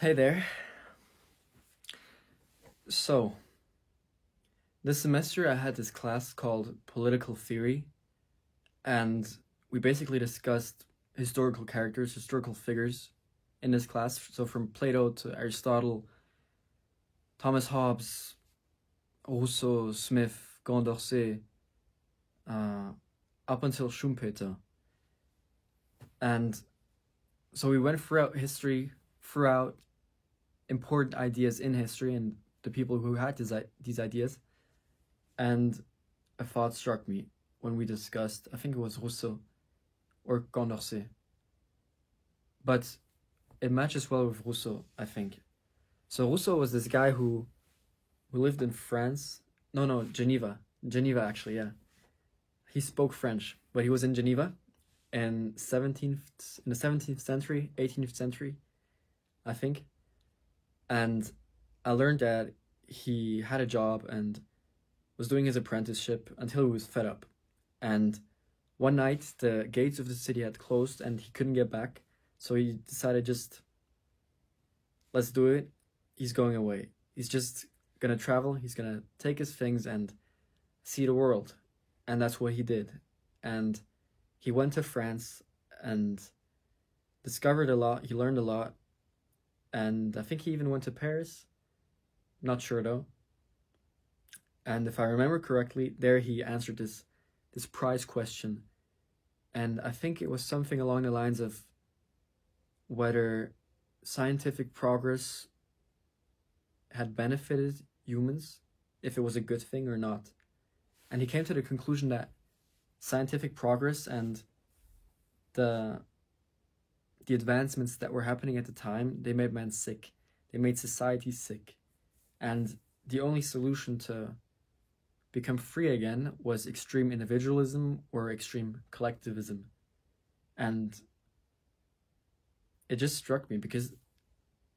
Hey there. So, this semester I had this class called Political Theory, and we basically discussed historical characters, historical figures in this class. So, from Plato to Aristotle, Thomas Hobbes, Rousseau, Smith, Condorcet, uh, up until Schumpeter. And so, we went throughout history, throughout important ideas in history and the people who had these ideas. And a thought struck me when we discussed, I think it was Rousseau or Condorcet. But it matches well with Rousseau, I think. So Rousseau was this guy who lived in France. No, Geneva. Geneva, actually, yeah. He spoke French, but he was in Geneva in the 17th century, 18th century, I think. And I learned that he had a job and was doing his apprenticeship until he was fed up. And one night, the gates of the city had closed and he couldn't get back. So he decided, just let's do it. He's going away. He's just gonna travel. He's gonna take his things and see the world. And that's what he did. And he went to France and discovered a lot. He learned a lot. And I think he even went to Paris. Not sure though. And if I remember correctly, there he answered this prize question. And I think it was something along the lines of whether scientific progress had benefited humans, if it was a good thing or not. And he came to the conclusion that scientific progress and the advancements that were happening at the time, they made men sick. They made society sick. And the only solution to become free again was extreme individualism or extreme collectivism. And it just struck me because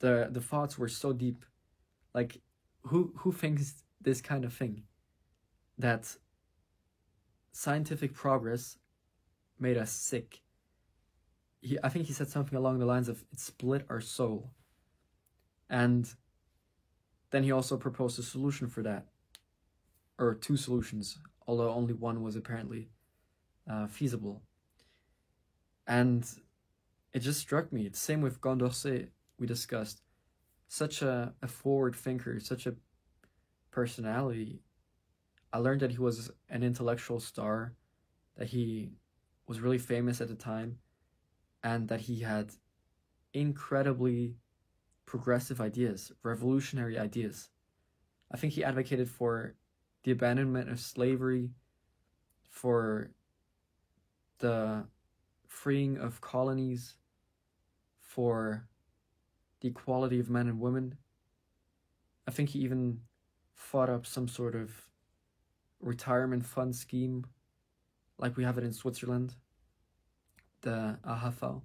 the thoughts were so deep. Like, who thinks this kind of thing? That scientific progress made us sick. I think he said something along the lines of, it split our soul. And then he also proposed a solution for that. Or two solutions, although only one was apparently feasible. And it just struck me. It's the same with Condorcet, we discussed. Such a forward thinker, such a personality. I learned that he was an intellectual star, that he was really famous at the time, and that he had incredibly progressive ideas, revolutionary ideas. I think he advocated for the abandonment of slavery, for the freeing of colonies, for the equality of men and women. I think he even fought up some sort of retirement fund scheme, like we have it in Switzerland, the AHV.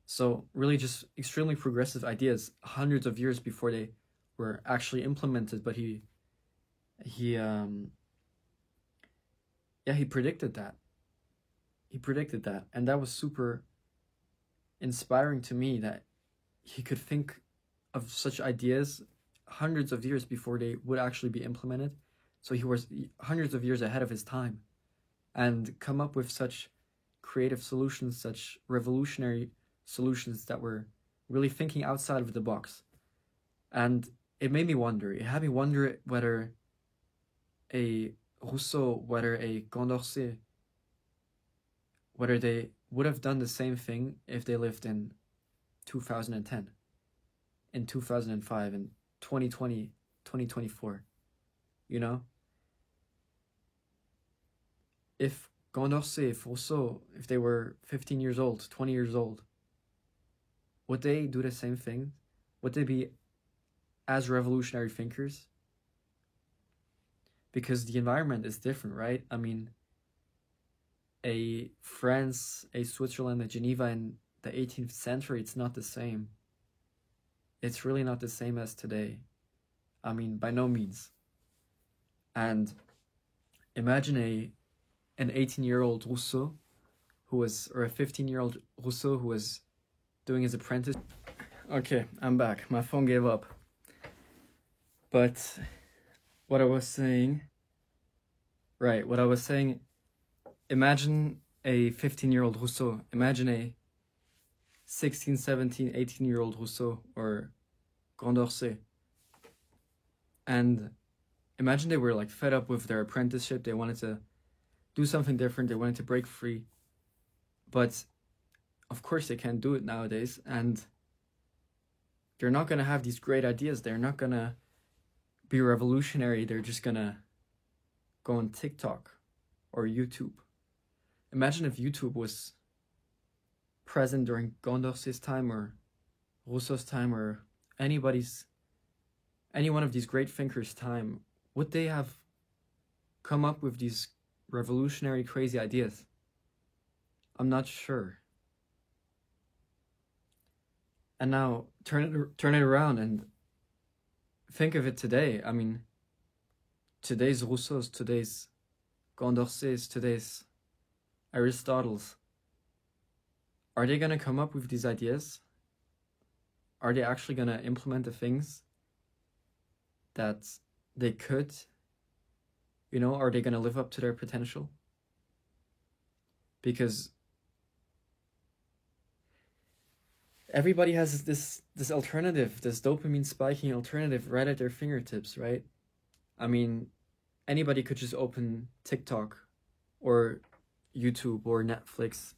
So really just extremely progressive ideas, hundreds of years before they were actually implemented, but he predicted that. He predicted that, and that was super inspiring to me, that he could think of such ideas hundreds of years before they would actually be implemented. So he was hundreds of years ahead of his time, and come up with such creative solutions, such revolutionary solutions that were really thinking outside of the box. And it made me wonder, it had me wonder whether a Rousseau, whether a Condorcet, whether they would have done the same thing if they lived in 2010, in 2005, in 2020, 2024, you know? If Condorcet, if Rousseau, if they were 15 years old, 20 years old, would they do the same thing? Would they be as revolutionary thinkers? Because the environment is different, right? I mean, a France, a Switzerland, a Geneva in the 18th century, it's not the same. It's really not the same as today. I mean, by no means. And imagine an 18-year-old Rousseau or a 15-year-old Rousseau who was doing his apprentice. Okay, I'm back. My phone gave up. But what I was saying, right, what I was saying, imagine a 15-year-old Rousseau. Imagine a 16, 17, 18-year-old Rousseau or Condorcet. And imagine they were like fed up with their apprenticeship. They wanted to do something different. They wanted to break free. But of course they can't do it nowadays. And they're not going to have these great ideas. They're not going to be revolutionary. They're just going to go on TikTok or YouTube. Imagine if YouTube was present during Condorcet's time or Rousseau's time or any one of these great thinkers' time. Would they have come up with these revolutionary, crazy ideas? I'm not sure. And now turn it around and think of it today. I mean, today's Rousseau's, today's Condorcet's, today's Aristotle's. Are they going to come up with these ideas? Are they actually going to implement the things that they could? You know, are they going to live up to their potential? Because everybody has this alternative, this dopamine spiking alternative right at their fingertips, right? I mean, anybody could just open TikTok or YouTube or Netflix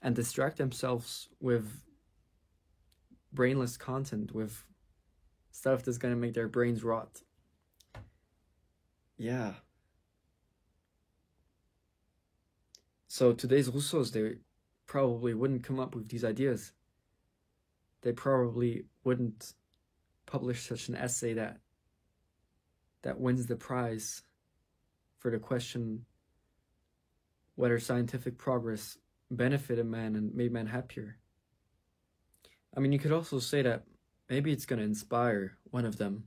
and distract themselves with brainless content, with stuff that's going to make their brains rot. Yeah. So today's Rousseaus, they probably wouldn't come up with these ideas. They probably wouldn't publish such an essay that wins the prize for the question whether scientific progress benefited man and made man happier. I mean, you could also say that maybe it's going to inspire one of them.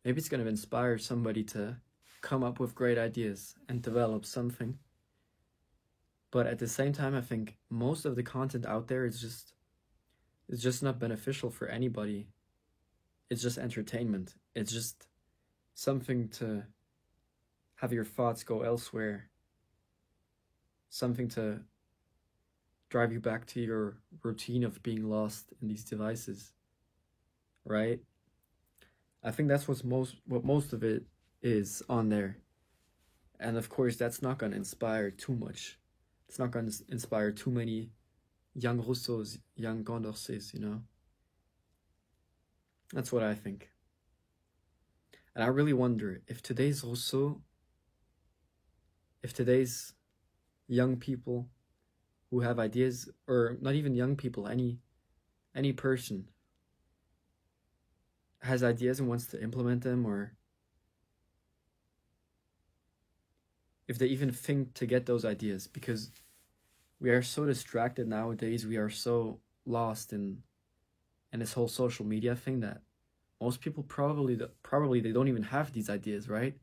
Maybe it's going to inspire somebody to come up with great ideas and develop something. But at the same time, I think most of the content out there is just not beneficial for anybody. It's just entertainment. It's just something to have your thoughts go elsewhere. Something to drive you back to your routine of being lost in these devices, right? I think that's what most of it is on there. And of course, that's not going to inspire too much. It's not going to inspire too many young Rousseaus, young Condorcets, you know? That's what I think. And I really wonder if today's Rousseau, if today's young people who have ideas, or not even young people, any person has ideas and wants to implement them, or if they even think to get those ideas, because we are so distracted nowadays, we are so lost in this whole social media thing that most people probably they don't even have these ideas, right?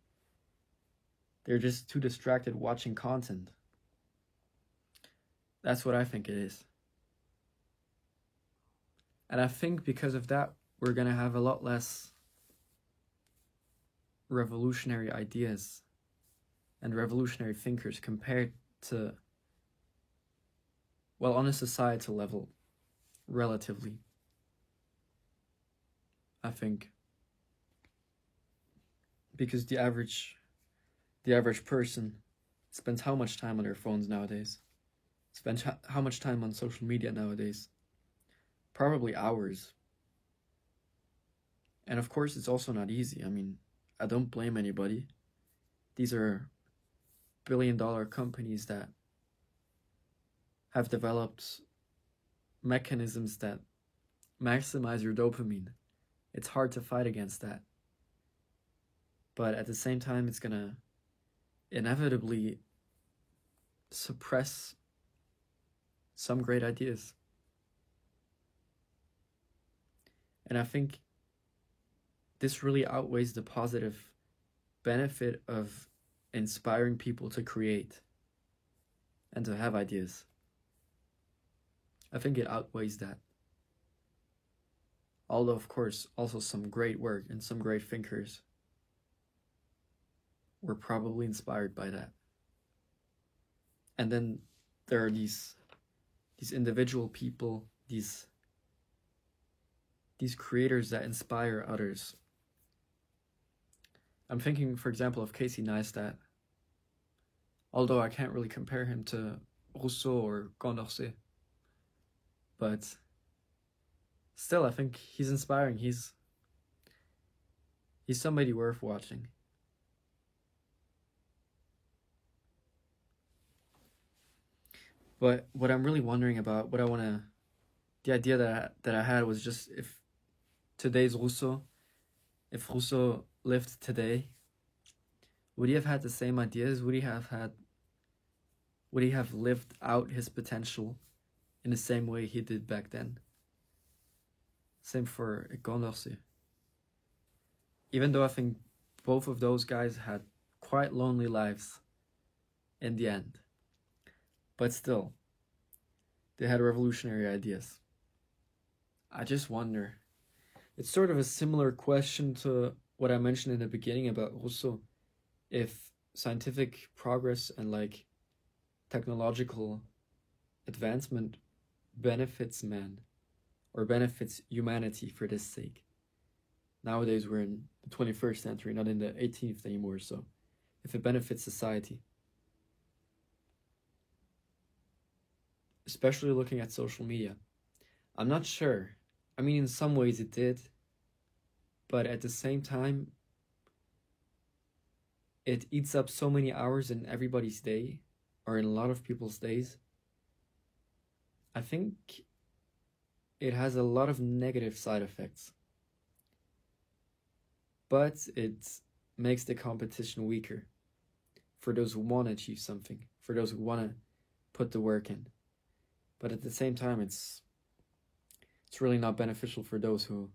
They're just too distracted watching content. That's what I think it is. And I think because of that, we're going to have a lot less revolutionary ideas and revolutionary thinkers compared to, well, on a societal level, relatively. I think. Because the average person spends how much time on their phones nowadays? Spends how much time on social media nowadays? Probably hours. And of course, it's also not easy. I mean, I don't blame anybody. These are billion-dollar companies that have developed mechanisms that maximize your dopamine. It's hard to fight against that. But at the same time, it's gonna inevitably suppress some great ideas. And I think this really outweighs the positive benefit of inspiring people to create and to have ideas. I think it outweighs that. Although, of course, also some great work and some great thinkers were probably inspired by that. And then there are these individual people, these creators that inspire others. I'm thinking, for example, of Casey Neistat. Although I can't really compare him to Rousseau or Condorcet. But still, I think he's inspiring. He's somebody worth watching. But what I'm really wondering about, the idea that I had was just if today's Rousseau, if Rousseau lived today, would he have had the same ideas? Would he have lived out his potential in the same way he did back then? Same for Condorcet. Even though I think both of those guys had quite lonely lives in the end. But still, they had revolutionary ideas. I just wonder. It's sort of a similar question to what I mentioned in the beginning about Rousseau. If scientific progress and like technological advancement benefits man or benefits humanity for this sake. Nowadays we're in the 21st century, not in the 18th anymore, so if it benefits society. Especially looking at social media. I'm not sure. I mean, in some ways it did, but at the same time, it eats up so many hours in everybody's day, or in a lot of people's days. I think it has a lot of negative side effects. But it makes the competition weaker for those who want to achieve something, for those who want to put the work in. But at the same time, it's really not beneficial for those who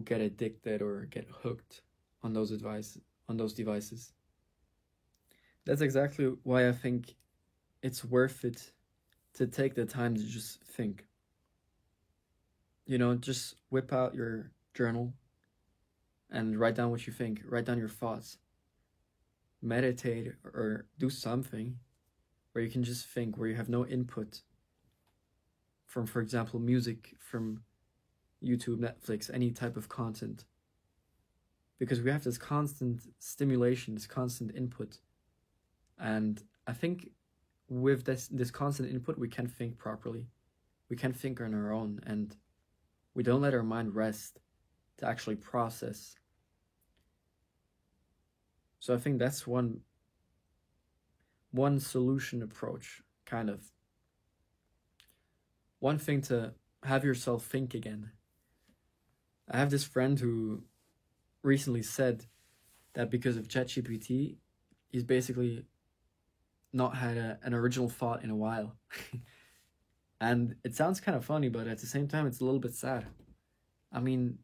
get addicted or get hooked on those devices. That's exactly why I think it's worth it to take the time to just think. You know, just whip out your journal and write down what you think. Write down your thoughts. Meditate or do something where you can just think, where you have no input from, for example, music, from YouTube, Netflix, any type of content. Because we have this constant stimulation, this constant input. And I think with this constant input, we can't think properly. We can't think on our own, and we don't let our mind rest to actually process. So I think that's one solution approach, kind of. One thing to have yourself think again. I have this friend who recently said that because of ChatGPT, he's basically not had an original thought in a while. And it sounds kind of funny, but at the same time, it's a little bit sad. I mean,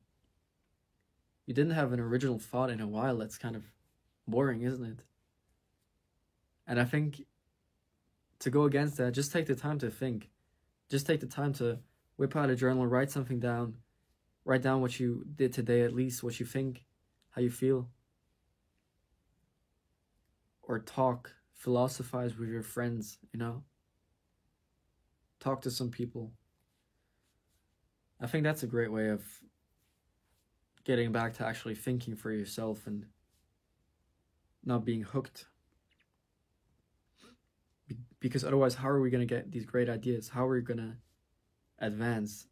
you didn't have an original thought in a while. That's kind of boring, isn't it? And I think to go against that, just take the time to think. Just take the time to whip out a journal, write something down. Write down what you did today, at least what you think, how you feel. Or talk, philosophize with your friends, you know? Talk to some people. I think that's a great way of getting back to actually thinking for yourself and not being hooked. Because otherwise, how are we going to get these great ideas? How are we going to advance?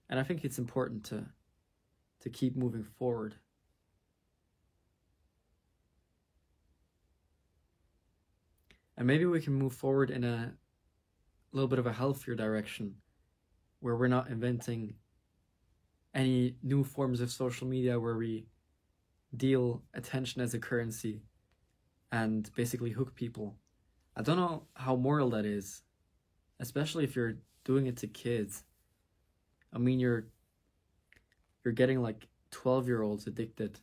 And I think it's important to keep moving forward. And maybe we can move forward in a little bit of a healthier direction, where we're not inventing any new forms of social media where we deal attention as a currency and basically hook people. I don't know how moral that is, especially if you're doing it to kids. I mean, you're getting like 12-year-olds addicted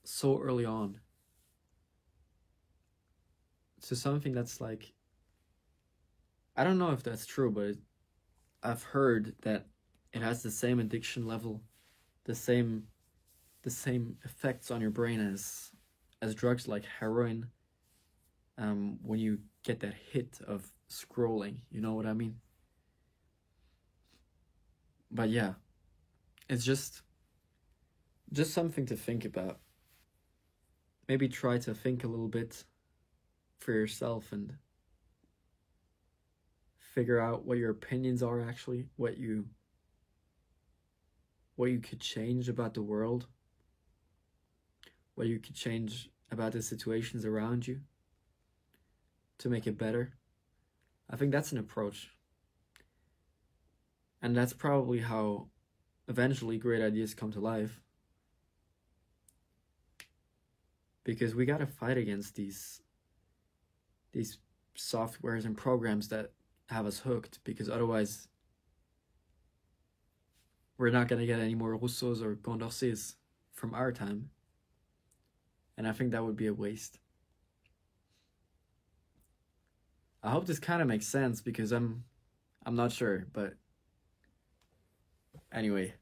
so early on to something that's like, I don't know if that's true, but I've heard that it has the same addiction level, the same effects on your brain as drugs like heroin. When you get that hit of scrolling, you know what I mean? But yeah, it's just something to think about. Maybe try to think a little bit for yourself and figure out what your opinions are actually, what you could change about the world, what you could change about the situations around you to make it better. I think that's an approach. And that's probably how eventually great ideas come to life. Because we gotta fight against these softwares and programs that have us hooked, because otherwise we're not gonna get any more Rousseaus or Condorcets from our time. And I think that would be a waste. I hope this kind of makes sense, because I'm not sure, but anyway,